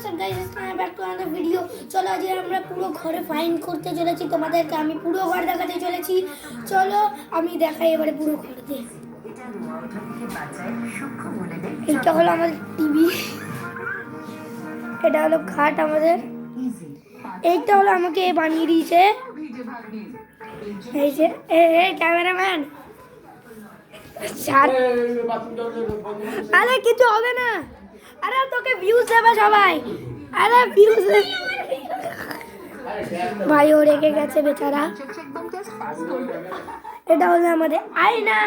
WhatsApp guys, আমি back to another video. চলো আজ আমরা পুরো ঘরে ফাইন করতে চলেছি, তোমাদেরকে আমি পুরো ঘর দেখাতে চলেছি। চলো আমি দেখাই এবারে পুরো ঘরতে। এইটা হলো আমার টিভি, এটা হলো খাট আমাদের, এইটা হলো আমাকে বানিয়ে দিয়েছে এই যে ক্যামেরাম্যান। আরে কিছু হবে না, আরে তোকে ভিউজ দেবে সবাই, আরে ভিউজ ভাই ও রেখে গেছে বেচারা। এটা হলো আমাদের আয়না,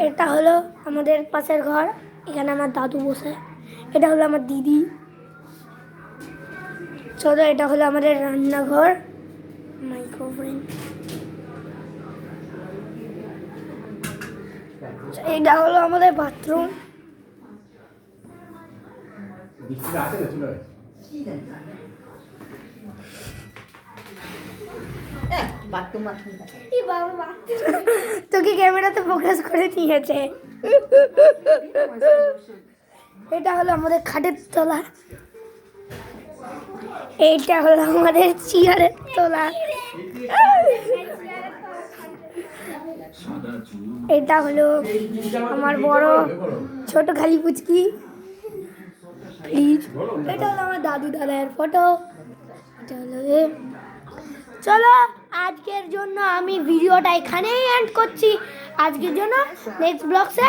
এটা হলো আমাদের পাশের ঘর, এখানে আমার দাদু বসে। এটা হলো আমার দিদি। চলো এটা হলো আমাদের রান্নাঘর, মাইক্রোওভেন। এটা হলো আমাদের বাথরুম। তোকে ক্যামেরাতে ফোকাস করে নিয়েছে। এটা হলো আমাদের খাটের তলা, এইটা হলো আমাদের চেয়ারের তলা, এটা হলো আমার বড় ছোট খালি পুচকি ফ্রিজ। এটা হলো আমার দাদু দাদার ফটো। এটা হলো চলো আজকের জন্য আমি ভিডিওটা এখানেই এন্ড করছি। আজকের জন্য নেক্সট ব্লগসে